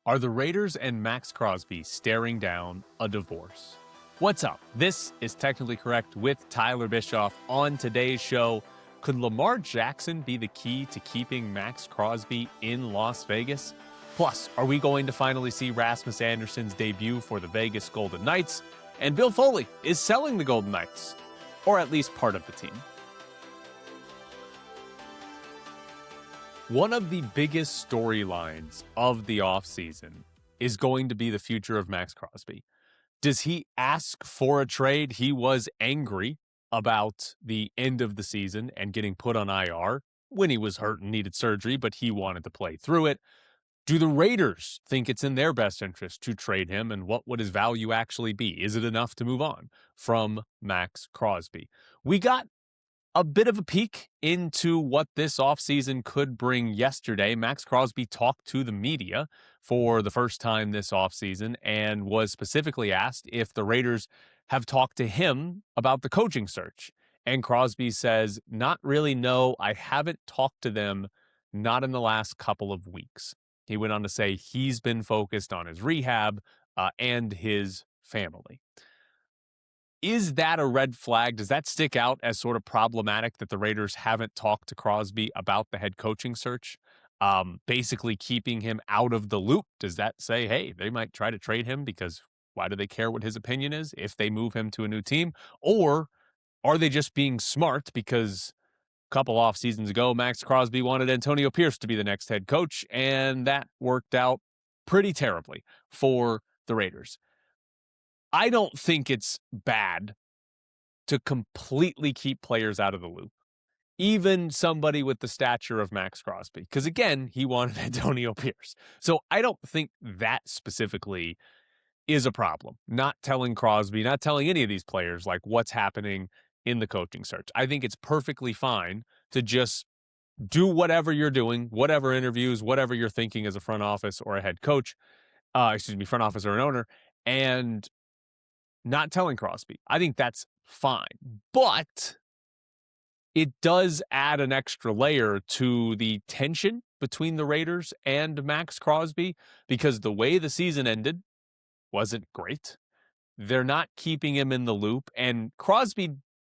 Are the Raiders and Maxx Crosby staring down a divorce? What's up? This is Technically Correct with Tyler Bischoff. On today's show, could Lamar Jackson be the key to keeping Maxx Crosby in Las Vegas? Plus, are we going to finally see Rasmus Andersson's debut for the Vegas Golden Knights? And Bill Foley is selling the Golden Knights, or at least part of the team. One of the biggest storylines of the offseason is going to be the future of Maxx Crosby. Does he ask for a trade? He was angry about the end of the season and getting put on IR when he was hurt and needed surgery, but he wanted to play through it. Do the Raiders think it's in their best interest to trade him, and what would his value actually be? Is it enough to move on from Maxx Crosby? We got a bit of a peek into what this offseason could bring yesterday. Maxx Crosby talked to the media for the first time this offseason and was specifically asked if the Raiders have talked to him about the coaching search. And Crosby says, not really, no, I haven't talked to them, not in the last couple of weeks. He went on to say he's been focused on his rehab and his family. Is that a red flag? Does that stick out as sort of problematic that the Raiders haven't talked to Crosby about the head coaching search? Basically keeping him out of the loop. Does that say, hey, they might try to trade him because why do they care what his opinion is if they move him to a new team? Or are they just being smart because a couple off seasons ago, Maxx Crosby wanted Antonio Pierce to be the next head coach, and that worked out pretty terribly for the Raiders. I don't think it's bad to completely keep players out of the loop, even somebody with the stature of Maxx Crosby, because again, he wanted Antonio Pierce. So I don't think that specifically is a problem. Not telling Crosby, not telling any of these players like what's happening in the coaching search. I think it's perfectly fine to just do whatever you're doing, whatever interviews, whatever you're thinking as a front office or a head coach, front office or an owner, and not telling Crosby. I think that's fine. But it does add an extra layer to the tension between the Raiders and Maxx Crosby because the way the season ended wasn't great. They're not keeping him in the loop. And Crosby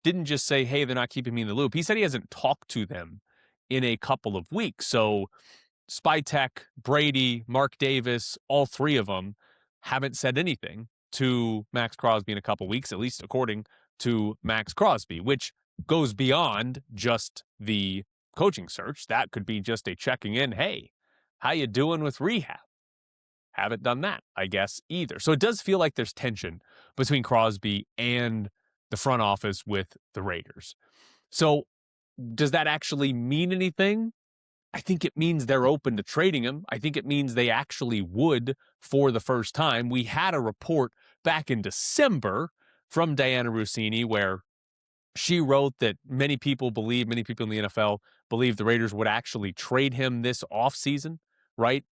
didn't just say, hey, they're not keeping me in the loop. He said he hasn't talked to them in a couple of weeks. So Spytek, Brady, Mark Davis, all three of them haven't said anything to Maxx Crosby in a couple weeks, at least according to Maxx Crosby, which goes beyond just the coaching search. That could be just a checking in. Hey, how you doing with rehab? Haven't done that, I guess, either. So it does feel like there's tension between Crosby and the front office with the Raiders. So does that actually mean anything? I think it means they're open to trading him. I think it means they actually would for the first time. We had a report back in December from Diana Russini where she wrote that many people in the NFL believe the Raiders would actually trade him this offseason, right?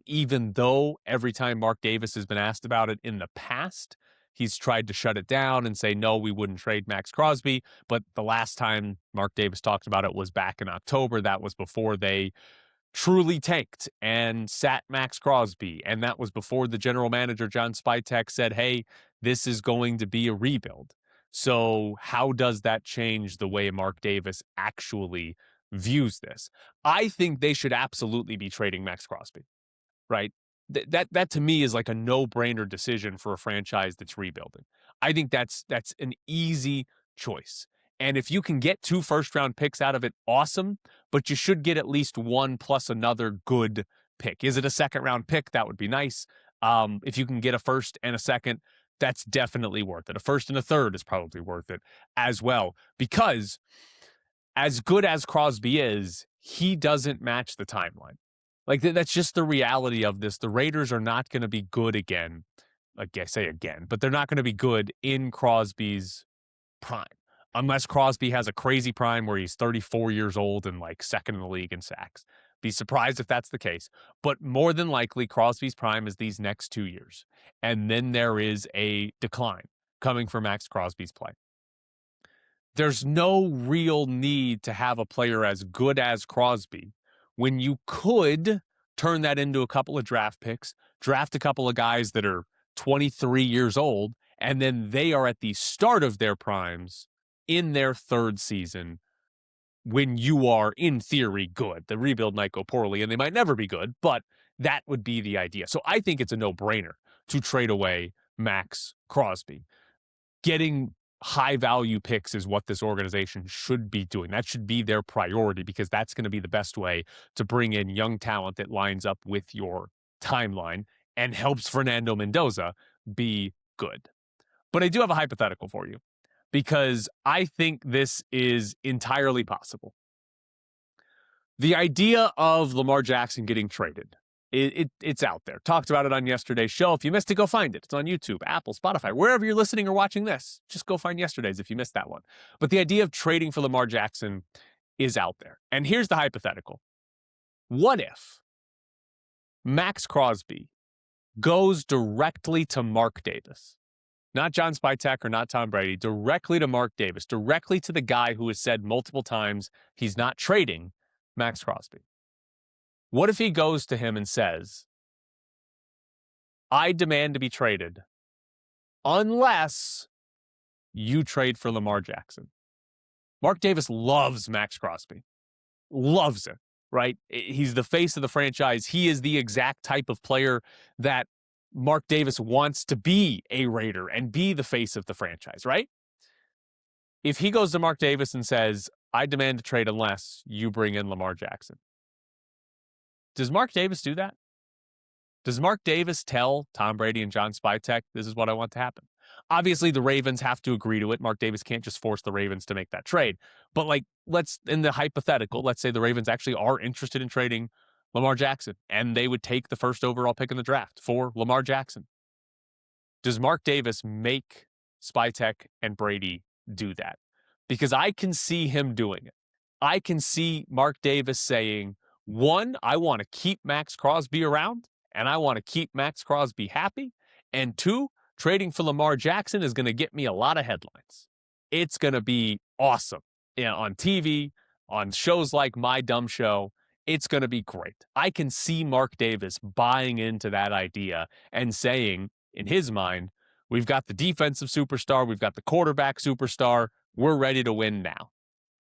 Even though every time Mark Davis has been asked about it in the past, he's tried to shut it down and say, no, we wouldn't trade Maxx Crosby. But the last time Mark Davis talked about it was back in October. That was before they truly tanked and sat Maxx Crosby. And that was before the general manager, John Spytek, said, hey, this is going to be a rebuild. So how does that change the way Mark Davis actually views this? I think they should absolutely be trading Maxx Crosby, right? That to me is like a no-brainer decision for a franchise that's rebuilding. I think that's an easy choice. And if you can get 2 first-round picks out of it, awesome, but you should get at least one plus another good pick. Is it a second-round pick? That would be nice. If you can get a first and a second, that's definitely worth it. A first and a third is probably worth it as well, because as good as Crosby is, he doesn't match the timeline. Like, that's just the reality of this. The Raiders are not going to be good again. Like I say again, but they're not going to be good in Crosby's prime. Unless Crosby has a crazy prime where he's 34 years old and like second in the league in sacks. Be surprised if that's the case. But more than likely, Crosby's prime is these next 2 years. And then there is a decline coming for Maxx Crosby's play. There's no real need to have a player as good as Crosby when you could turn that into a couple of draft picks, draft a couple of guys that are 23 years old, and then they are at the start of their primes in their third season when you are, in theory, good. The rebuild might go poorly, and they might never be good, but that would be the idea. So I think it's a no-brainer to trade away Maxx Crosby. Getting high-value picks is what this organization should be doing. That should be their priority because that's going to be the best way to bring in young talent that lines up with your timeline and helps Fernando Mendoza be good. But I do have a hypothetical for you because I think this is entirely possible. The idea of Lamar Jackson getting traded, it's out there. Talked about it on yesterday's show. If you missed it, go find it. It's on YouTube, Apple, Spotify, wherever you're listening or watching this. Just go find yesterday's if you missed that one. But the idea of trading for Lamar Jackson is out there. And here's the hypothetical. What if Maxx Crosby goes directly to Mark Davis? Not John Spytek or not Tom Brady, directly to Mark Davis, directly to the guy who has said multiple times he's not trading Maxx Crosby. What if he goes to him and says, I demand to be traded unless you trade for Lamar Jackson? Mark Davis loves Maxx Crosby. Loves it, right? He's the face of the franchise. He is the exact type of player that Mark Davis wants to be a Raider and be the face of the franchise, right? If he goes to Mark Davis and says, I demand to trade unless you bring in Lamar Jackson, does Mark Davis do that? Does Mark Davis tell Tom Brady and John Spytek, this is what I want to happen? Obviously, the Ravens have to agree to it. Mark Davis can't just force the Ravens to make that trade. But let's, in the hypothetical, let's say the Ravens actually are interested in trading Lamar Jackson, and they would take the first overall pick in the draft for Lamar Jackson. Does Mark Davis make Spytek and Brady do that? Because I can see him doing it. I can see Mark Davis saying, one, I want to keep Maxx Crosby around, and I want to keep Maxx Crosby happy. And two, trading for Lamar Jackson is going to get me a lot of headlines. It's going to be awesome on TV, on shows like My Dumb Show. It's going to be great. I can see Mark Davis buying into that idea and saying, in his mind, we've got the defensive superstar, we've got the quarterback superstar, we're ready to win now.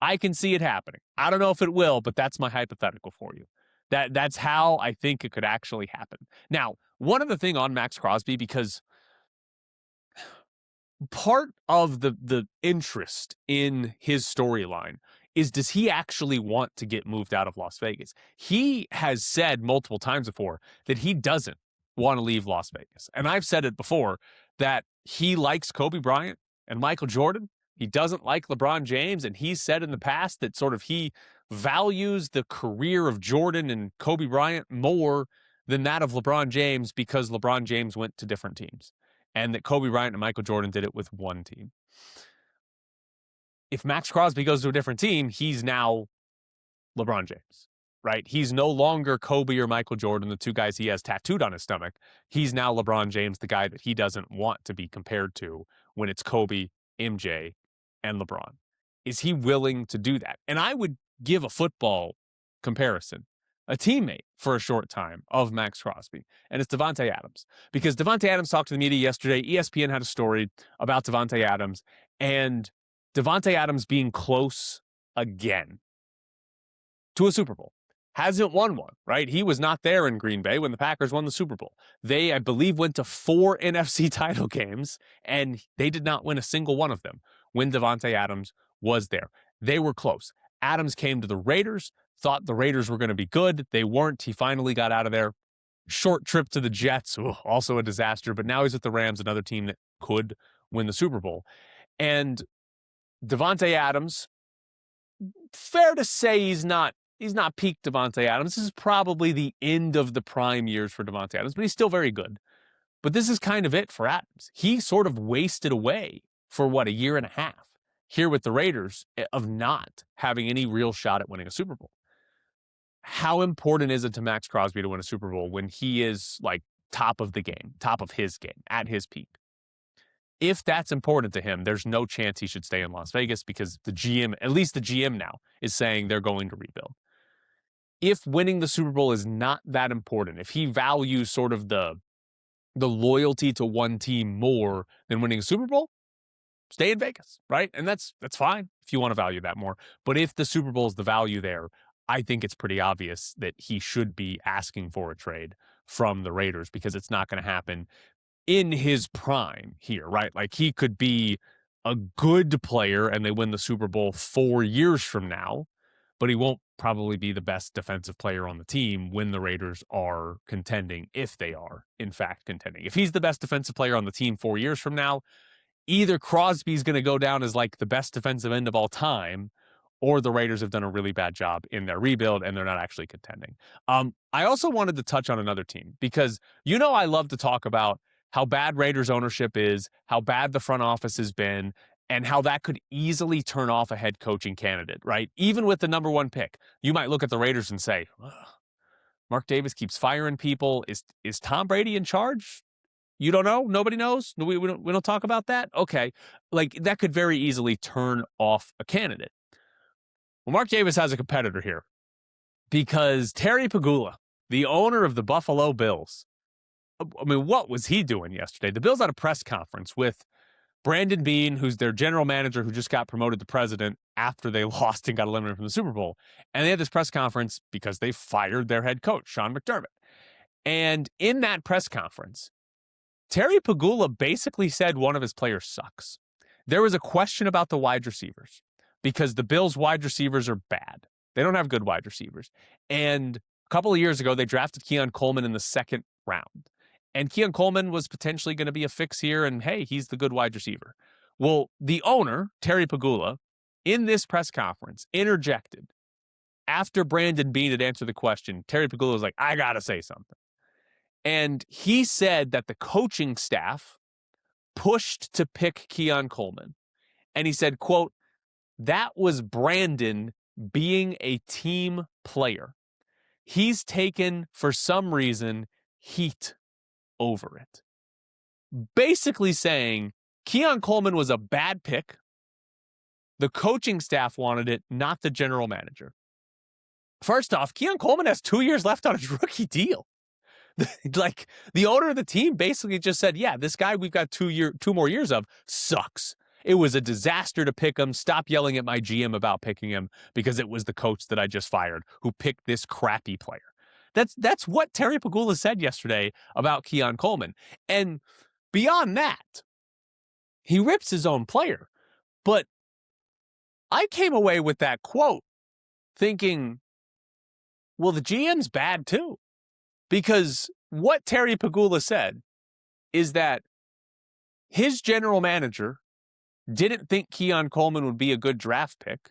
I can see it happening. I don't know if it will, but that's my hypothetical for you. That's how I think it could actually happen. Now, one other thing on Maxx Crosby, because part of the interest in his storyline is, does he actually want to get moved out of Las Vegas? He has said multiple times before that he doesn't want to leave Las Vegas. And I've said it before that he likes Kobe Bryant and Michael Jordan. He doesn't like LeBron James. And he's said in the past that sort of he values the career of Jordan and Kobe Bryant more than that of LeBron James because LeBron James went to different teams and that Kobe Bryant and Michael Jordan did it with one team. If Maxx Crosby goes to a different team, he's now LeBron James, right? He's no longer Kobe or Michael Jordan, the two guys he has tattooed on his stomach. He's now LeBron James, the guy that he doesn't want to be compared to when it's Kobe, MJ, and LeBron. Is he willing to do that? And I would give a football comparison, a teammate for a short time of Maxx Crosby, and it's Davante Adams. Because Davante Adams talked to the media yesterday. ESPN had a story about Davante Adams, and Davante Adams being close again to a Super Bowl. Hasn't won one, right? He was not there in Green Bay when the Packers won the Super Bowl. They, I believe, went to 4 NFC title games, and they did not win a single one of them when Davante Adams was there. They were close. Adams came to the Raiders, thought the Raiders were going to be good. They weren't. He finally got out of there. Short trip to the Jets, also a disaster, but now he's with the Rams, another team that could win the Super Bowl. And Davante Adams, fair to say he's not peak Davante Adams. This is probably the end of the prime years for Davante Adams, but he's still very good. But this is kind of it for Adams. He sort of wasted away for, a year and a half here with the Raiders of not having any real shot at winning a Super Bowl. How important is it to Maxx Crosby to win a Super Bowl when he is top of the game, top of his game, at his peak? If that's important to him, there's no chance he should stay in Las Vegas because the GM, at least the GM now, is saying they're going to rebuild. if winning the Super Bowl is not that important, if he values sort of the loyalty to one team more than winning a Super Bowl, stay in Vegas, right? And that's fine if you want to value that more. But if the Super Bowl is the value there, I think it's pretty obvious that he should be asking for a trade from the Raiders, because it's not going to happen in his prime here, right? Like, he could be a good player and they win the Super Bowl 4 years from now, but he won't probably be the best defensive player on the team when the Raiders are contending, if they are, in fact, contending. If he's the best defensive player on the team 4 years from now, either Crosby's going to go down as like the best defensive end of all time, or the Raiders have done a really bad job in their rebuild and they're not actually contending. I also wanted to touch on another team, because I love to talk about how bad Raiders ownership is, how bad the front office has been, and how that could easily turn off a head coaching candidate, right? Even with the number 1 pick, you might look at the Raiders and say, Mark Davis keeps firing people. Is Tom Brady in charge? You don't know? Nobody knows? We don't talk about that? Okay. Like, that could very easily turn off a candidate. Well, Mark Davis has a competitor here, because Terry Pegula, the owner of the Buffalo Bills, I mean, what was he doing yesterday? The Bills had a press conference with Brandon Beane, who's their general manager, who just got promoted to president after they lost and got eliminated from the Super Bowl. And they had this press conference because they fired their head coach, Sean McDermott. And in that press conference, Terry Pegula basically said one of his players sucks. There was a question about the wide receivers, because the Bills' wide receivers are bad. They don't have good wide receivers. And a couple of years ago, they drafted Keon Coleman in the 2nd round. And Keon Coleman was potentially going to be a fix here, and hey, he's the good wide receiver. Well, the owner, Terry Pegula, in this press conference, interjected after Brandon Beane had answered the question. Terry Pegula was like, I got to say something. And he said that the coaching staff pushed to pick Keon Coleman. And he said, quote, that was Brandon being a team player. He's taken, for some reason, heat over it. Basically saying Keon Coleman was a bad pick. The coaching staff wanted it, not the general manager. First off, Keon Coleman has 2 years left on his rookie deal. Like, the owner of the team basically just said, yeah, this guy we've got 2 more years of sucks. It was a disaster to pick him. Stop yelling at my GM about picking him, because it was the coach that I just fired who picked this crappy player. That's what Terry Pegula said yesterday about Keon Coleman. And beyond that, he rips his own player. But I came away with that quote thinking, well, the GM's bad too. Because what Terry Pegula said is that his general manager didn't think Keon Coleman would be a good draft pick,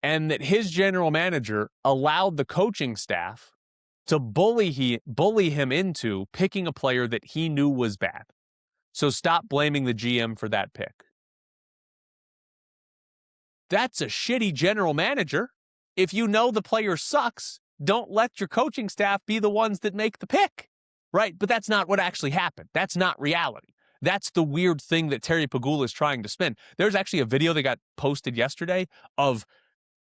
and that his general manager allowed the coaching staff to bully him into picking a player that he knew was bad. So stop blaming the GM for that pick. That's a shitty general manager. If you know the player sucks, don't let your coaching staff be the ones that make the pick, right? But that's not what actually happened. That's not reality. That's the weird thing that Terry Pegula is trying to spin. There's actually a video that got posted yesterday of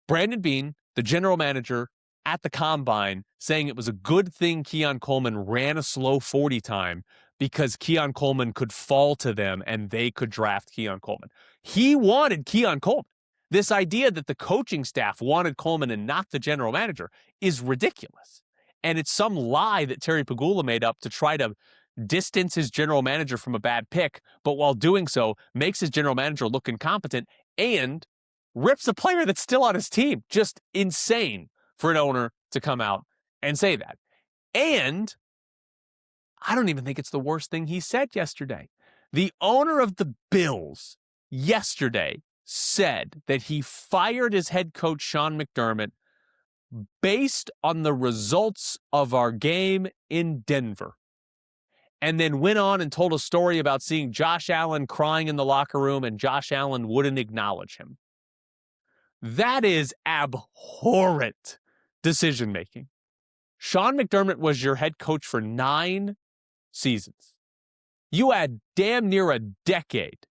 Brandon Beane, the general manager, at the combine saying it was a good thing Keon Coleman ran a slow 40 time, because Keon Coleman could fall to them and they could draft Keon Coleman. He wanted Keon Coleman. This idea that the coaching staff wanted Coleman and not the general manager is ridiculous. And it's some lie that Terry Pegula made up to try to distance his general manager from a bad pick, but while doing so, makes his general manager look incompetent and rips a player that's still on his team. Just insane for an owner to come out and say that. And I don't even think it's the worst thing he said yesterday. The owner of the Bills yesterday said that he fired his head coach, Sean McDermott, based on the results of our game in Denver. And then went on and told a story about seeing Josh Allen crying in the locker room and Josh Allen wouldn't acknowledge him. That is abhorrent decision-making. Sean McDermott was your head coach for 9 seasons. You had damn near a decade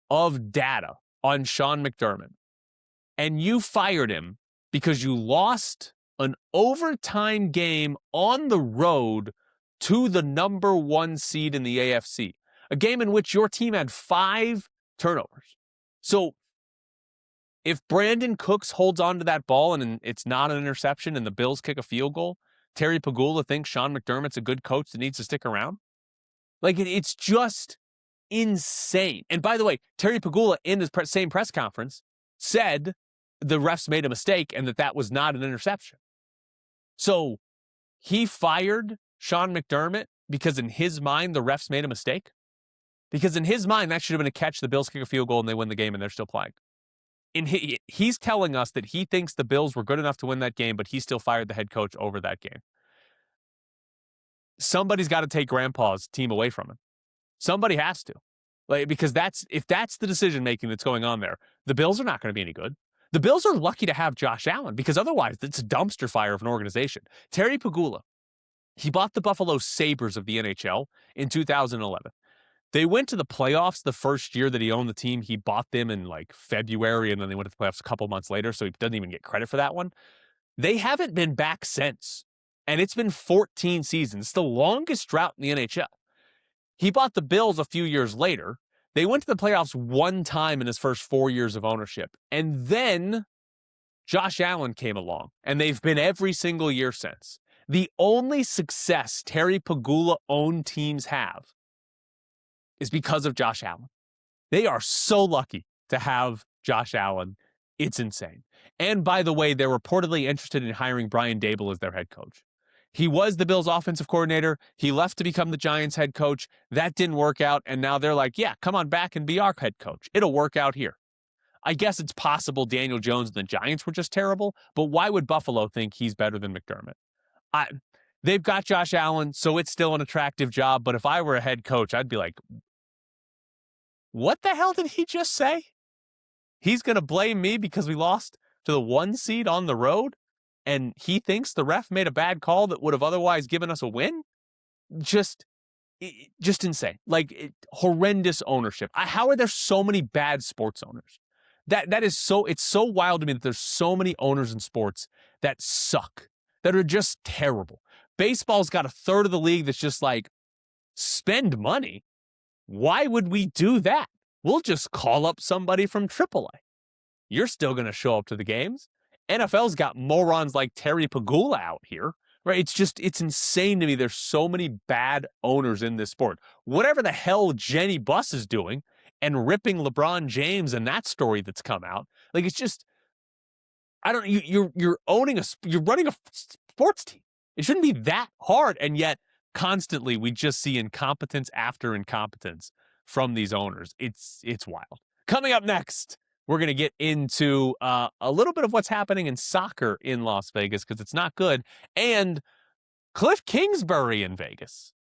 of data on Sean McDermott, and you fired him because you lost an overtime game on the road to the number 1 seed in the AFC, a game in which your team had 5 turnovers. So if Brandon Cooks holds on to that ball and it's not an interception and the Bills kick a field goal, Terry Pagula thinks Sean McDermott's a good coach that needs to stick around. Like, it's just insane. And by the way, Terry Pagula in the same press conference said the refs made a mistake and that was not an interception. So he fired Sean McDermott because in his mind, the refs made a mistake? Because in his mind, that should have been a catch. The Bills kick a field goal and they win the game and they're still playing. He's telling us that he thinks the Bills were good enough to win that game, but he still fired the head coach over that game. Somebody's got to take Grandpa's team away from him. Somebody has to. Because if that's the decision-making that's going on there, the Bills are not going to be any good. The Bills are lucky to have Josh Allen because otherwise it's a dumpster fire of an organization. Terry Pagula, he bought the Buffalo Sabres of the NHL in 2011. They went to the playoffs the first year that he owned the team. He bought them in February, and then they went to the playoffs a couple months later, so he doesn't even get credit for that one. They haven't been back since, and it's been 14 seasons. It's the longest drought in the NHL. He bought the Bills a few years later. They went to the playoffs one time in his first 4 years of ownership, and then Josh Allen came along, and they've been every single year since. The only success Terry Pagula-owned teams have is because of Josh Allen. They are so lucky to have Josh Allen. It's insane. And by the way, they're reportedly interested in hiring Brian Daboll as their head coach. He was the Bills' offensive coordinator. He left to become the Giants' head coach. That didn't work out, and now they're like, yeah, come on back and be our head coach. It'll work out here. I guess it's possible Daniel Jones and the Giants were just terrible, but why would Buffalo think he's better than McDermott? They've got Josh Allen, so it's still an attractive job, but if I were a head coach, I'd be like, what the hell did he just say? He's going to blame me because we lost to the 1 seed on the road, and he thinks the ref made a bad call that would have otherwise given us a win? Just insane. Horrendous ownership. How are there so many bad sports owners? That is so, it's so wild to me that there's so many owners in sports that suck, that are just terrible. Baseball's got a third of the league that's just spend money. Why would we do that? We'll just call up somebody from AAA. You're still going to show up to the games. NFL's got morons like Terry Pagula out here, right? It's insane to me. There's so many bad owners in this sport. Whatever the hell Jenny Buss is doing and ripping LeBron James and that story that's come out, it's just, you're running a sports team. It shouldn't be that hard, and yet constantly we just see incompetence after incompetence from these owners. It's wild. Coming up next, we're going to get into a little bit of what's happening in soccer in Las Vegas because it's not good, and Cliff Kingsbury in Vegas.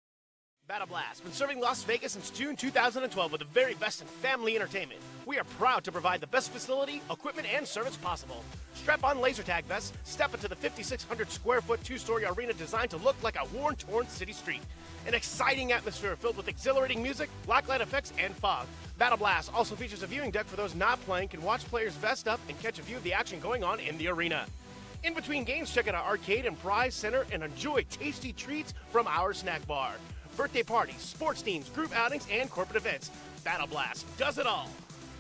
Battle Blast, been serving Las Vegas since June 2012 with the very best in family entertainment. We are proud to provide the best facility, equipment, and service possible. Strap on laser tag vests, step into the 5,600 square foot 2-story arena designed to look like a worn-torn city street. An exciting atmosphere filled with exhilarating music, blacklight effects, and fog. Battle Blast also features a viewing deck for those not playing can watch players vest up and catch a view of the action going on in the arena. In between games, check out our arcade and prize center and enjoy tasty treats from our snack bar. Birthday parties, sports teams, group outings, and corporate events. Battle Blast does it all.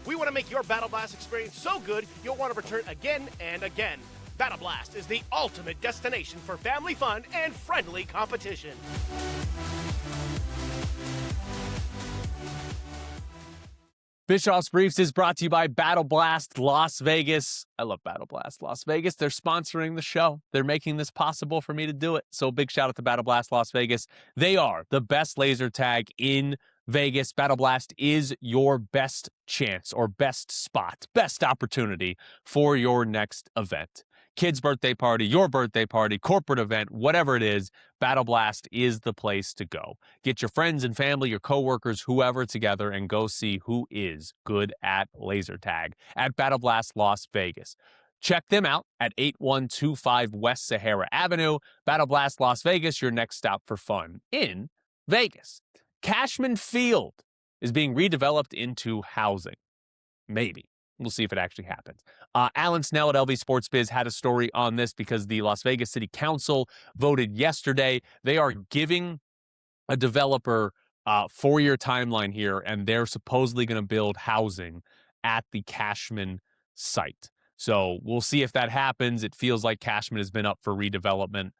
We want to make your Battle Blast experience so good you'll want to return again and again. Battle Blast is the ultimate destination for family fun and friendly competition. Bischoff's Briefs is brought to you by Battle Blast Las Vegas. I love Battle Blast Las Vegas. They're sponsoring the show. They're making this possible for me to do it. So big shout out to Battle Blast Las Vegas. They are the best laser tag in Vegas. Battle Blast is your best chance or best spot, best opportunity for your next event. Kid's birthday party, your birthday party, corporate event, whatever it is, Battle Blast is the place to go. Get your friends and family, your coworkers, whoever together and go see who is good at laser tag at Battle Blast Las Vegas. Check them out at 8125 West Sahara Avenue. Battle Blast Las Vegas, your next stop for fun in Vegas. Cashman Field is being redeveloped into housing. Maybe. We'll see if it actually happens. Alan Snell at LV Sports Biz had a story on this because the Las Vegas City Council voted yesterday. They are giving a developer a 4-year timeline here, and they're supposedly going to build housing at the Cashman site. So we'll see if that happens. It feels like Cashman has been up for redevelopment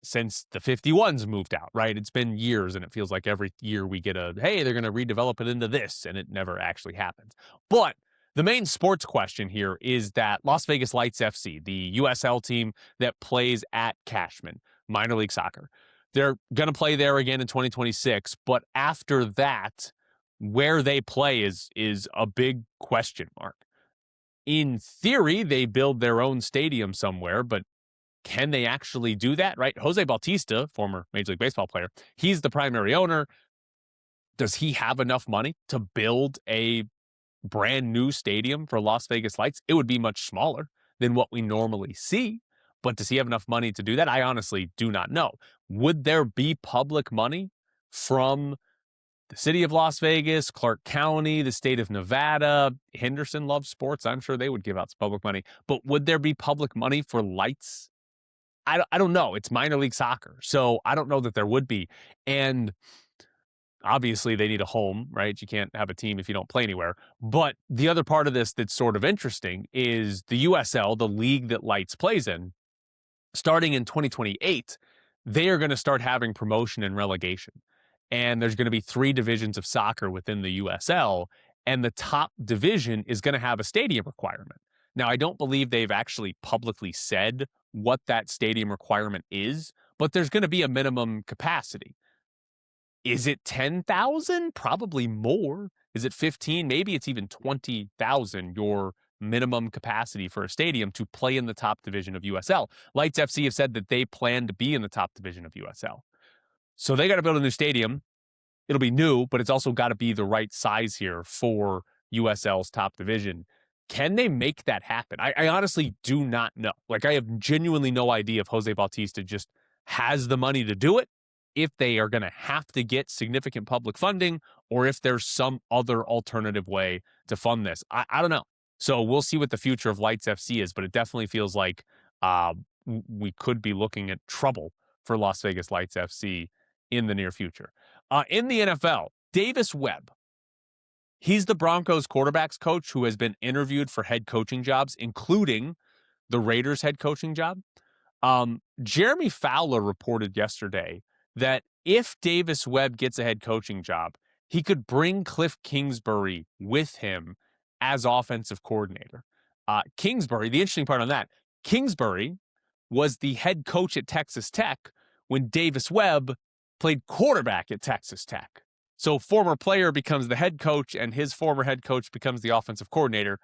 since the 51s moved out, right? It's been years, and it feels like every year we get hey, they're going to redevelop it into this, and it never actually happens. But the main sports question here is that Las Vegas Lights FC, the USL team that plays at Cashman, minor league soccer, they're going to play there again in 2026. But after that, where they play is a big question mark. In theory, they build their own stadium somewhere, but can they actually do that, right? Jose Bautista, former Major League Baseball player, he's the primary owner. Does he have enough money to build a brand new stadium for Las Vegas Lights? It would be much smaller than what we normally see, but does he have enough money to do that? I honestly do not know. Would there be public money from the city of Las Vegas, Clark County, the state of Nevada? Henderson loves sports. I'm sure they would give out some public money, but would there be public money for lights? I don't know. It's minor league soccer, so I don't know that there would be. And obviously, they need a home, right? You can't have a team if you don't play anywhere. But the other part of this that's sort of interesting is the USL, the league that Lights plays in, starting in 2028, they are going to start having promotion and relegation. And there's going to be 3 divisions of soccer within the USL, and the top division is going to have a stadium requirement. Now, I don't believe they've actually publicly said what that stadium requirement is, but there's going to be a minimum capacity. Is it 10,000? Probably more. Is it 15? Maybe it's even 20,000, your minimum capacity for a stadium to play in the top division of USL. Lights FC have said that they plan to be in the top division of USL. So they got to build a new stadium. It'll be new, but it's also got to be the right size here for USL's top division. Can they make that happen? I honestly do not know. Like, I have genuinely no idea if Jose Bautista just has the money to do it, if they are going to have to get significant public funding, or if there's some other alternative way to fund this. I don't know. So we'll see what the future of Lights FC is, but it definitely feels like we could be looking at trouble for Las Vegas Lights FC in the near future. In the NFL, Davis Webb. He's the Broncos quarterbacks coach who has been interviewed for head coaching jobs, including the Raiders head coaching job. Jeremy Fowler reported yesterday that if Davis Webb gets a head coaching job, he could bring Cliff Kingsbury with him as offensive coordinator. Kingsbury, the interesting part on that, Kingsbury was the head coach at Texas Tech when Davis Webb played quarterback at Texas Tech. So former player becomes the head coach and his former head coach becomes the offensive coordinator.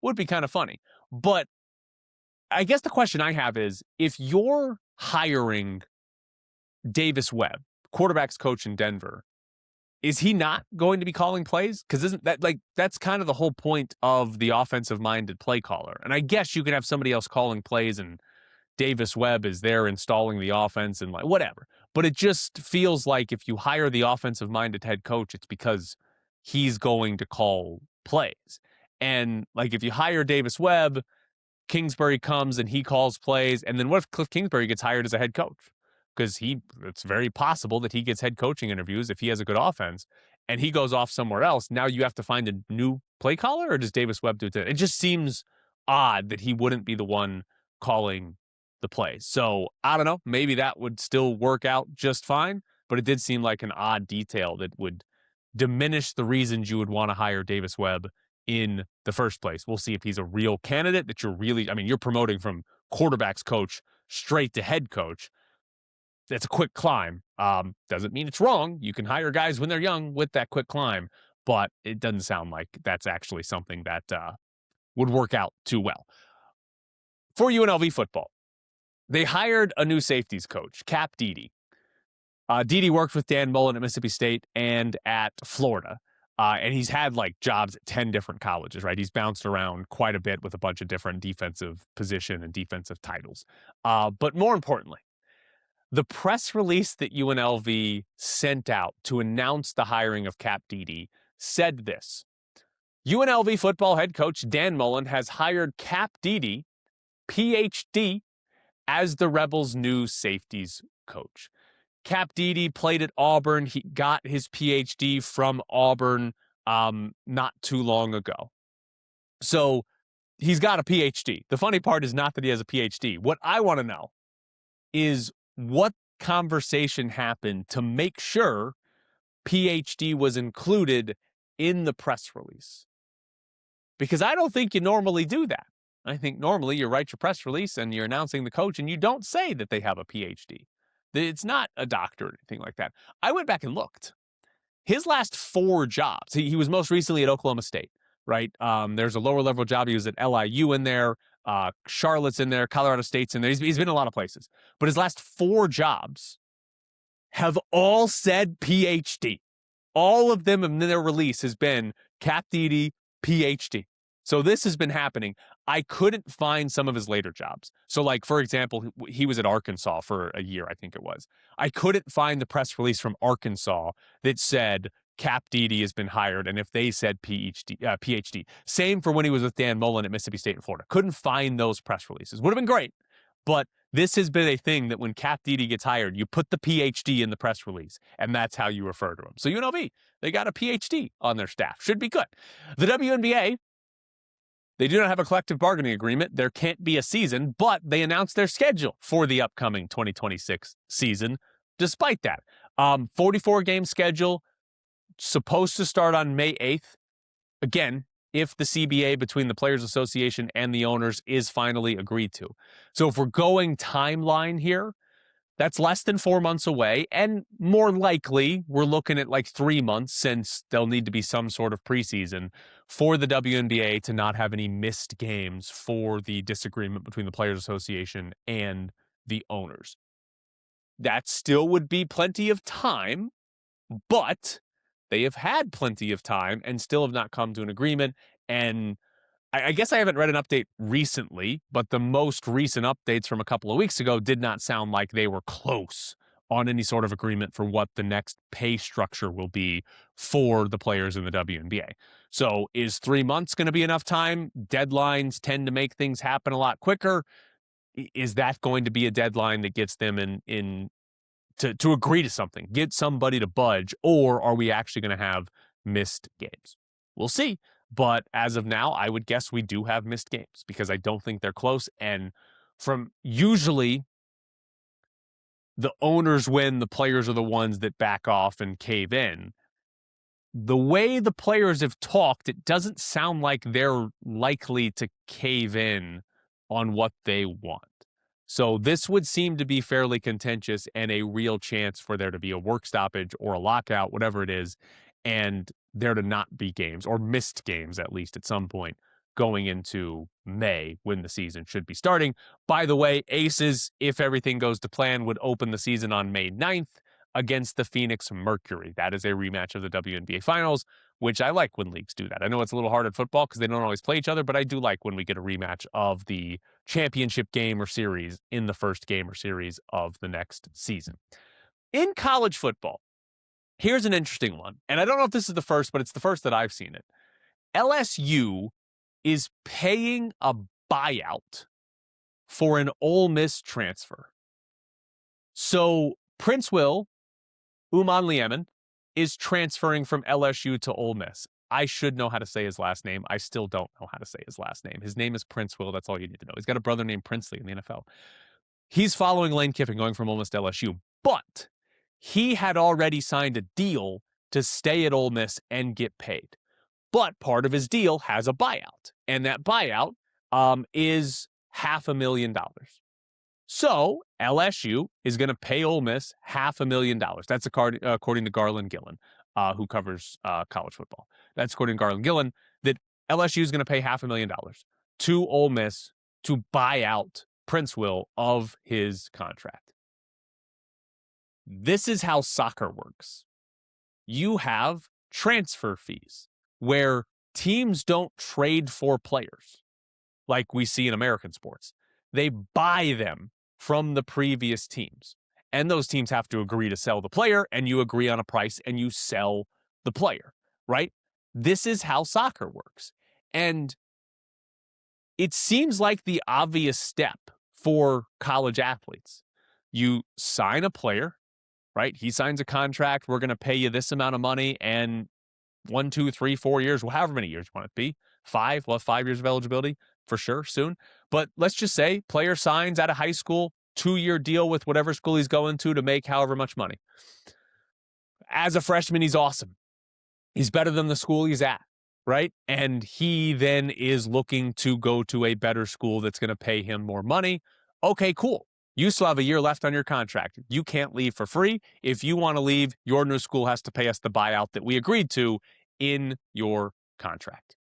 Would be kind of funny. But I guess the question I have is, if you're hiring Davis Webb, quarterback's coach in Denver, is he not going to be calling plays? Because isn't that that's kind of the whole point of the offensive-minded play caller? And I guess you can have somebody else calling plays and Davis Webb is there installing the offense and whatever. But it just feels like if you hire the offensive-minded head coach, it's because he's going to call plays. And if you hire Davis Webb, Kingsbury comes and he calls plays. And then what if Cliff Kingsbury gets hired as a head coach? Because it's very possible that he gets head coaching interviews if he has a good offense and he goes off somewhere else. Now you have to find a new play caller, or does Davis Webb do it? It just seems odd that he wouldn't be the one calling the plays. So I don't know, maybe that would still work out just fine, but it did seem like an odd detail that would diminish the reasons you would want to hire Davis Webb in the first place. We'll see if he's a real candidate that you're promoting from quarterback's coach straight to head coach. That's a quick climb. Doesn't mean it's wrong. You can hire guys when they're young with that quick climb, but it doesn't sound like that's actually something that would work out too well. For UNLV football, they hired a new safeties coach, Cap Deedy. Deedy worked with Dan Mullen at Mississippi State and at Florida. And he's had jobs at 10 different colleges, right? He's bounced around quite a bit with a bunch of different defensive position and defensive titles. But more importantly, the press release that UNLV sent out to announce the hiring of Cap Deedy said this: UNLV football head coach Dan Mullen has hired Cap Deedy, PhD, as the Rebels' new safeties coach. Cap Deedy played at Auburn. He got his PhD from Auburn not too long ago. So he's got a PhD. The funny part is not that he has a PhD. What I want to know is what conversation happened to make sure PhD was included in the press release. Because I don't think you normally do that. I think normally you write your press release and you're announcing the coach and you don't say that they have a PhD. It's not a doctor or anything like that. I went back and looked. His last 4 jobs, he was most recently at Oklahoma State, right? There's a lower level job. He was at LIU in there, Charlotte's in there, Colorado State's in there. He's been in a lot of places. But his last 4 jobs have all said PhD. All of them in their release has been Cap Deedy, PhD. So this has been happening. I couldn't find some of his later jobs. So like, for example, he was at Arkansas for a year, I think it was. I couldn't find the press release from Arkansas that said Cap Deedy has been hired, and if they said PhD. Same for when he was with Dan Mullen at Mississippi State and Florida. Couldn't find those press releases. Would have been great, but this has been a thing that when Cap Deedy gets hired, you put the PhD in the press release, and that's how you refer to him. So UNLV, they got a PhD on their staff. Should be good. The WNBA, they do not have a collective bargaining agreement. There can't be a season, but they announced their schedule for the upcoming 2026 season. Despite that, 44-game schedule, supposed to start on May 8th. Again, if the CBA between the Players Association and the owners is finally agreed to. So if we're going timeline here, that's less than 4 months away, and more likely we're looking at like 3 months, since there'll need to be some sort of preseason for the WNBA to not have any missed games for the disagreement between the Players Association and the owners. That still would be plenty of time, but they have had plenty of time and still have not come to an agreement. And I guess I haven't read an update recently, but the most recent updates from a couple of weeks ago did not sound like they were close on any sort of agreement for what the next pay structure will be for the players in the WNBA. So is 3 months going to be enough time? Deadlines tend to make things happen a lot quicker. Is that going to be a deadline that gets them to agree to something, get somebody to budge, or are we actually going to have missed games? We'll see. But as of now, I would guess we do have missed games because I don't think they're close. And from usually the owners win, the players are the ones that back off and cave in. The way the players have talked, it doesn't sound like they're likely to cave in on what they want. So this would seem to be fairly contentious and a real chance for there to be a work stoppage or a lockout, whatever it is, and there to not be games, or missed games at least at some point, going into May when the season should be starting. By the way, Aces, if everything goes to plan, would open the season on May 9th against the Phoenix Mercury. That is a rematch of the WNBA Finals, which I like when leagues do that. I know it's a little hard at football because they don't always play each other, but I do like when we get a rematch of the championship game or series in the first game or series of the next season. In college football, here's an interesting one. And I don't know if this is the first, but it's the first that I've seen it. LSU is paying a buyout for an Ole Miss transfer. So Prince Will Umanliaman is transferring from LSU to Ole Miss. I should know how to say his last name. I still don't know how to say his last name. His name is Prince Will. That's all you need to know. He's got a brother named Princely in the NFL. He's following Lane Kiffin going from Ole Miss to LSU, but he had already signed a deal to stay at Ole Miss and get paid. But part of his deal has a buyout, and that buyout is $500,000. So LSU is going to pay Ole Miss $500,000. That's according to Garland Gillen, who covers college football. That's according to Garland Gillen, that LSU is going to pay $500,000 to Ole Miss to buy out Prince Will of his contract. This is how soccer works. You have transfer fees where teams don't trade for players like we see in American sports. They buy them from the previous teams. And those teams have to agree to sell the player, and you agree on a price and you sell the player, right? this is how soccer works. And it seems like the obvious step for college athletes. You sign a player, right? He signs a contract. We're going to pay you this amount of money, and 1, 2, 3, 4 years, well, however many years you want it to be, 5, well, 5 years of eligibility for sure soon. But let's just say player signs out of high school, 2-year deal with whatever school he's going to make however much money. As a freshman, he's awesome. He's better than the school he's at, right? And he then is looking to go to a better school that's going to pay him more money. Okay, cool. You still have a year left on your contract. You can't leave for free. If you want to leave, your new school has to pay us the buyout that we agreed to in your contract,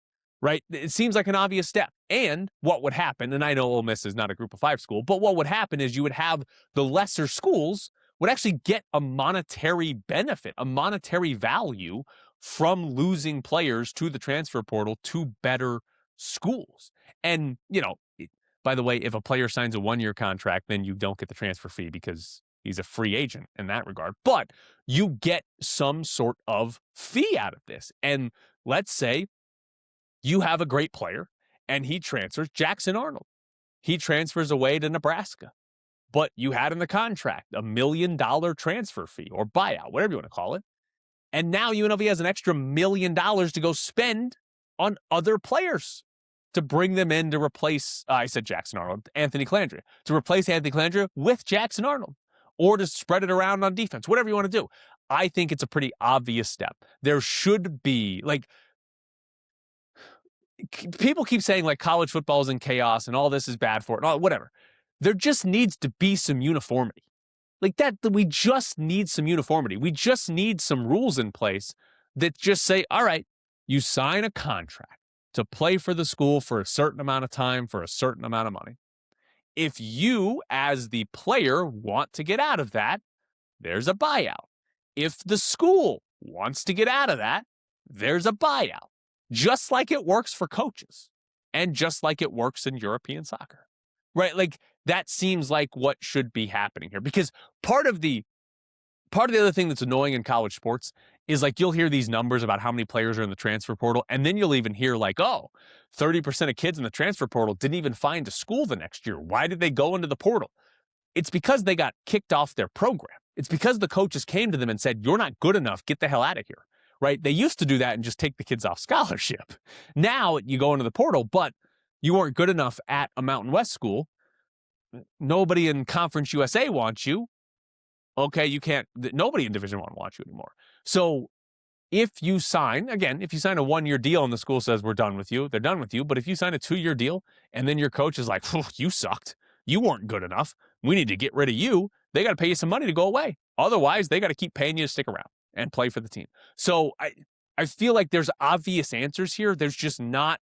right? It seems like an obvious step. And what would happen, and I know Ole Miss is not a group of 5 school, but what would happen is you would have the lesser schools would actually get a monetary benefit, a monetary value from losing players to the transfer portal to better schools. And, by the way, if a player signs a 1-year contract, then you don't get the transfer fee because he's a free agent in that regard. But you get some sort of fee out of this. And let's say you have a great player and he transfers, Jackson Arnold. He transfers away to Nebraska. But you had in the contract $1 million transfer fee or buyout, whatever you want to call it. And now UNLV has an extra $1 million to go spend on other players to bring them in to replace, I said Jackson Arnold, Anthony Calandria, to replace Anthony Calandria with Jackson Arnold, or to spread it around on defense, whatever you want to do. I think it's a pretty obvious step. There should be, people keep saying college football is in chaos and all this is bad for it, and all, whatever. There just needs to be some uniformity. We just need some uniformity. We just need some rules in place that just say, all right, you sign a contract to play for the school for a certain amount of time for a certain amount of money. If you, as the player, want to get out of that, there's a buyout. If the school wants to get out of that, there's a buyout. Just like it works for coaches and just like it works in European soccer, right? That seems like what should be happening here, because part of the other thing that's annoying in college sports is you'll hear these numbers about how many players are in the transfer portal, and then you'll even hear 30% of kids in the transfer portal didn't even find a school the next year. Why did they go into the portal? It's because they got kicked off their program. It's because the coaches came to them and said, you're not good enough, get the hell out of here, right? They used to do that and just take the kids off scholarship. Now you go into the portal, but you weren't good enough at a Mountain West school. Nobody in Conference USA wants you. Okay, you can't, nobody in Division I wants you anymore. So if you sign a 1-year deal and the school says we're done with you, they're done with you. But if you sign a 2-year deal and then your coach is like, you sucked, you weren't good enough, we need to get rid of you, they got to pay you some money to go away. Otherwise, they got to keep paying you to stick around and play for the team. So I feel like there's obvious answers here. There's just not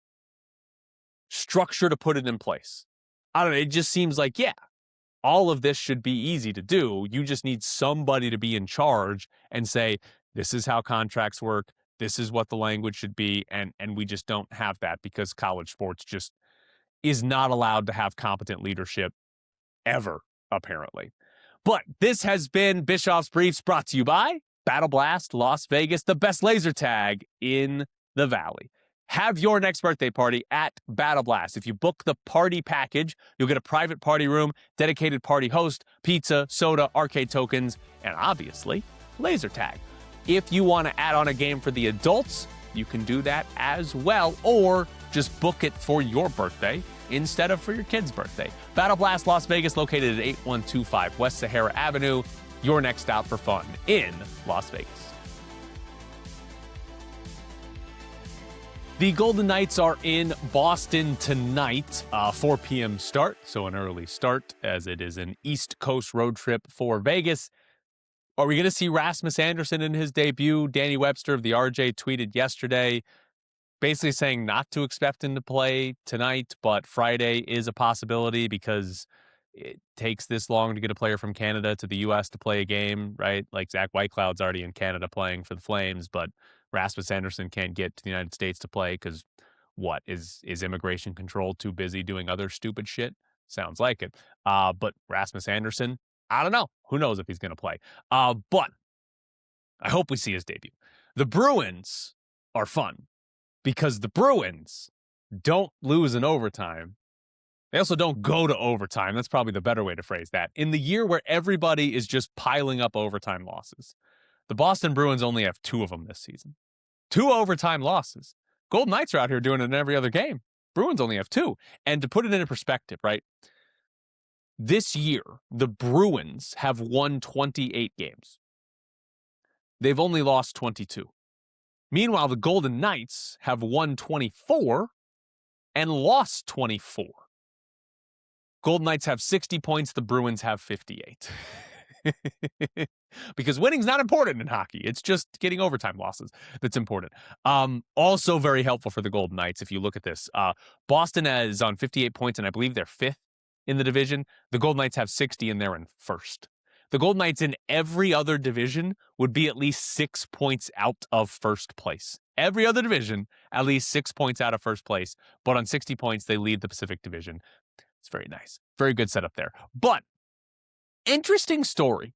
structure to put it in place. I don't know. It just seems like, all of this should be easy to do. You just need somebody to be in charge and say, this is how contracts work. This is what the language should be. And we just don't have that because college sports just is not allowed to have competent leadership ever, apparently. But this has been Bischoff's Briefs, brought to you by Battle Blast Las Vegas, the best laser tag in the Valley. Have your next birthday party at Battle Blast. If you book the party package, you'll get a private party room, dedicated party host, pizza, soda, arcade tokens, and obviously, laser tag. If you want to add on a game for the adults, you can do that as well, or just book it for your birthday instead of for your kid's birthday. Battle Blast Las Vegas, located at 8125 West Sahara Avenue, your next stop for fun in Las Vegas. The Golden Knights are in Boston tonight, 4 p.m. start, so an early start as it is an East Coast road trip for Vegas. Are we going to see Rasmus Andersson in his debut? Danny Webster of the RJ tweeted yesterday, basically saying not to expect him to play tonight, but Friday is a possibility because it takes this long to get a player from Canada to the U.S. to play a game, right? Zach Whitecloud's already in Canada playing for the Flames, but Rasmus Andersson can't get to the United States to play because what, is immigration control too busy doing other stupid shit? Sounds like it. But Rasmus Andersson, I don't know. Who knows if he's going to play? But I hope we see his debut. The Bruins are fun. because the Bruins don't lose in overtime. They also don't go to overtime. That's probably the better way to phrase that. In the year where everybody is just piling up overtime losses, the Boston Bruins only have 2 of them this season. 2 overtime losses. Golden Knights are out here doing it in every other game. Bruins only have 2. And to put it into perspective, right? This year, the Bruins have won 28 games. They've only lost 22. Meanwhile, the Golden Knights have won 24 and lost 24. Golden Knights have 60 points. The Bruins have 58. Because winning's not important in hockey. It's just getting overtime losses that's important. Also very helpful for the Golden Knights if you look at this. Boston is on 58 points, and I believe they're 5th in the division. The Golden Knights have 60, and they're in 1st. The Golden Knights in every other division would be at least 6 points out of first place. Every other division, at least 6 points out of first place. But on 60 points, they lead the Pacific Division. It's very nice. Very good setup there. But interesting story.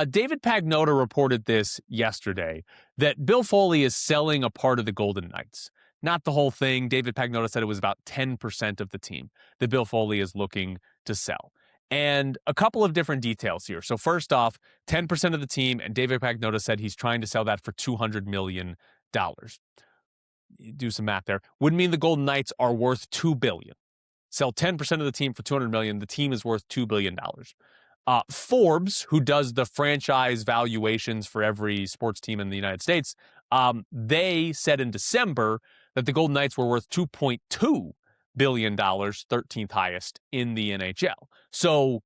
David Pagnotta reported this yesterday, that Bill Foley is selling a part of the Golden Knights. Not the whole thing. David Pagnotta said it was about 10% of the team that Bill Foley is looking to sell. And a couple of different details here. So first off, 10% of the team, and David Pagnotta said he's trying to sell that for $200 million. Do some math there. Would mean the Golden Knights are worth $2 billion. Sell 10% of the team for $200 million. The team is worth $2 billion. Forbes, who does the franchise valuations for every sports team in the United States, they said in December that the Golden Knights were worth $2.2 billion, 13th highest in the NHL. So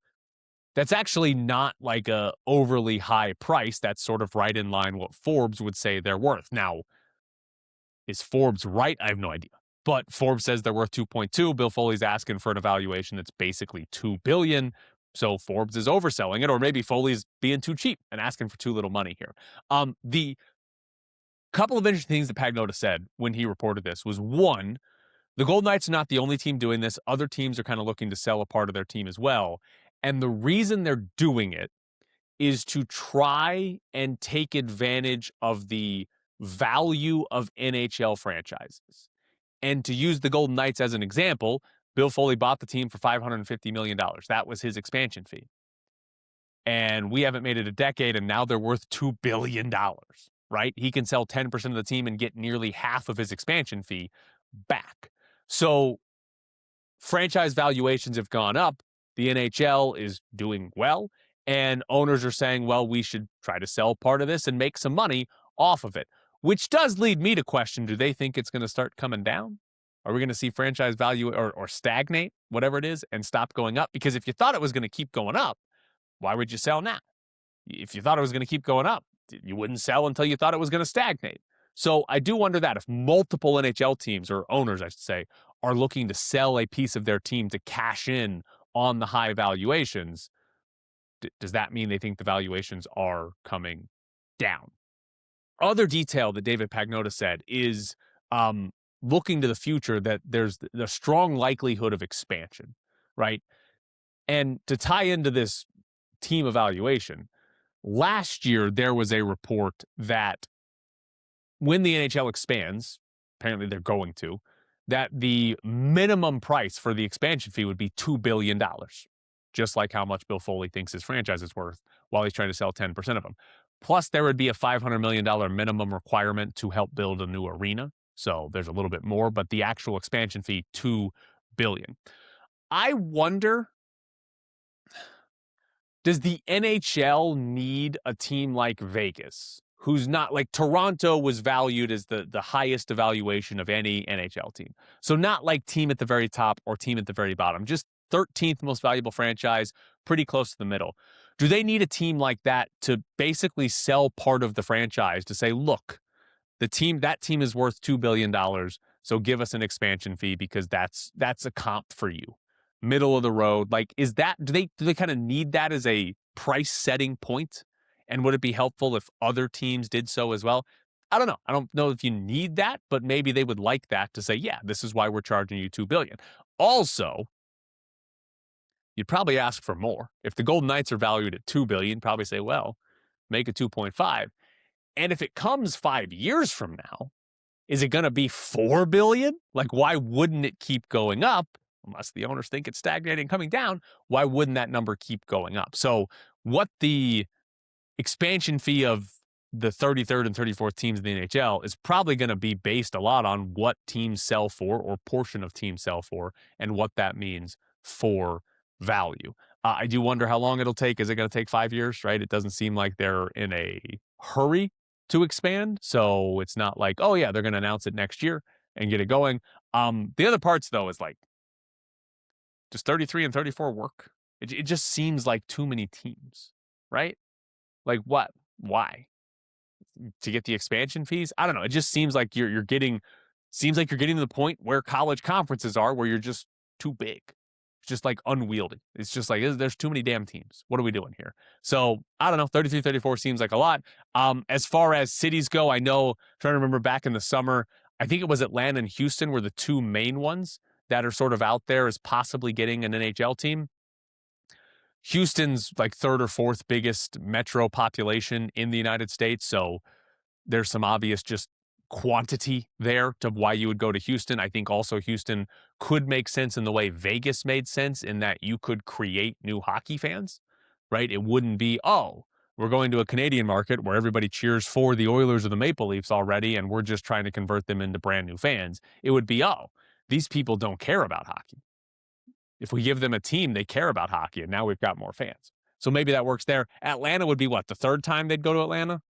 that's actually not like a overly high price. That's sort of right in line what Forbes would say they're worth. Now, is Forbes right? I have no idea. But Forbes says they're worth 2.2. Bill Foley's asking for an evaluation that's basically $2 billion. So Forbes is overselling it, or maybe Foley's being too cheap and asking for too little money here. The couple of interesting things that Pagnotta said when he reported this was, one, the Golden Knights are not the only team doing this. Other teams are kind of looking to sell a part of their team as well. And the reason they're doing it is to try and take advantage of the value of NHL franchises. And to use the Golden Knights as an example, Bill Foley bought the team for $550 million. That was his expansion fee. And we haven't made it a decade, and now they're worth $2 billion, right? He can sell 10% of the team and get nearly half of his expansion fee back. So franchise valuations have gone up. The NHL is doing well, and owners are saying, well, we should try to sell part of this and make some money off of it, which does lead me to question, do they think it's going to start coming down? Are we going to see franchise value or stagnate, whatever it is, and stop going up? Because if you thought it was going to keep going up, why would you sell now? If you thought it was going to keep going up, you wouldn't sell until you thought it was going to stagnate. So I do wonder that if multiple NHL teams, or owners, I should say, are looking to sell a piece of their team to cash in on the high valuations, does that mean they think the valuations are coming down? Other detail that David Pagnotta said is looking to the future, that there's the strong likelihood of expansion, right? And to tie into this team evaluation, last year there was a report that when the NHL expands, apparently they're going to, that the minimum price for the expansion fee would be $2 billion, just like how much Bill Foley thinks his franchise is worth while he's trying to sell 10% of them. Plus, there would be a $500 million minimum requirement to help build a new arena. So there's a little bit more, but the actual expansion fee, $2 billion. I wonder, does the NHL need a team like Vegas, who's not, like Toronto was valued as the highest evaluation of any NHL team. So not like team at the very top or team at the very bottom, just 13th most valuable franchise, pretty close to the middle. Do they need a team like that to basically sell part of the franchise to say, look, that team is worth $2 billion, so give us an expansion fee because that's a comp for you. Middle of the road. Like, is that, do they kind of need that as a price setting point? And would it be helpful if other teams did so as well? I don't know. I don't know if you need that, but maybe they would like that to say, yeah, this is why we're charging you $2 billion. Also, you'd probably ask for more. If the Golden Knights are valued at $2 billion, probably say, well, make it 2.5. And if it comes 5 years from now, Is it going to be $4 billion? Like, why wouldn't it keep going up? Unless the owners think it's stagnating and coming down, why wouldn't that number keep going up? So what the expansion fee of the 33rd and 34th teams in the NHL is probably going to be based a lot on what teams sell for or portion of teams sell for and what that means for value. I do wonder how long it'll take. Is it going to take 5 years, right? It doesn't seem like they're in a hurry to expand. So it's not like, oh yeah, they're going to announce it next year and get it going. The other parts though is like, does 33 and 34 work? It just seems like too many teams, right? Like what? Why? To get the expansion fees? I don't know. It just seems like you're getting to the point where college conferences are, where you're just too big. It's just like unwieldy. It's just like there's too many damn teams. What are we doing here? So I don't know. 33, 34 seems like a lot. As far as cities go, I know. I'm trying to remember back in the summer, I think it was Atlanta and Houston were the two main ones that are sort of out there as possibly getting an NHL team. Houston's like third or fourth biggest metro population in the United States. So there's some obvious just quantity there to why you would go to Houston. I think also Houston could make sense in the way Vegas made sense, in that you could create new hockey fans, right? It wouldn't be, oh, we're going to a Canadian market where everybody cheers for the Oilers or the Maple Leafs already, and we're just trying to convert them into brand new fans. It would be, oh, these people don't care about hockey. If we give them a team, they care about hockey, and now we've got more fans. So maybe that works there. Atlanta would be what, the third time they'd go to Atlanta?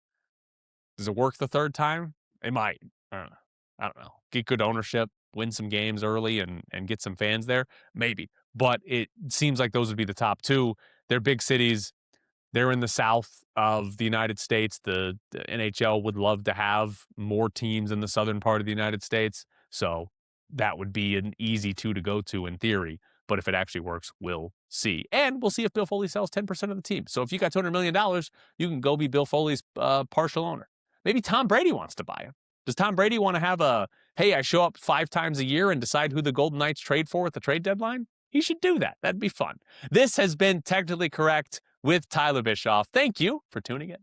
Does it work the third time? It might. I don't know. Get good ownership, win some games early, and get some fans there? Maybe. But it seems like those would be the top two. They're big cities. They're in the south of the United States. The NHL would love to have more teams in the southern part of the United States. So that would be an easy two to go to in theory. But if it actually works, we'll see. And we'll see if Bill Foley sells 10% of the team. So if you got $200 million, you can go be Bill Foley's partial owner. Maybe Tom Brady wants to buy him. Does Tom Brady want to have a, hey, I show up 5 times a year and decide who the Golden Knights trade for at the trade deadline? He should do that. That'd be fun. This has been Technically Correct with Tyler Bischoff. Thank you for tuning in.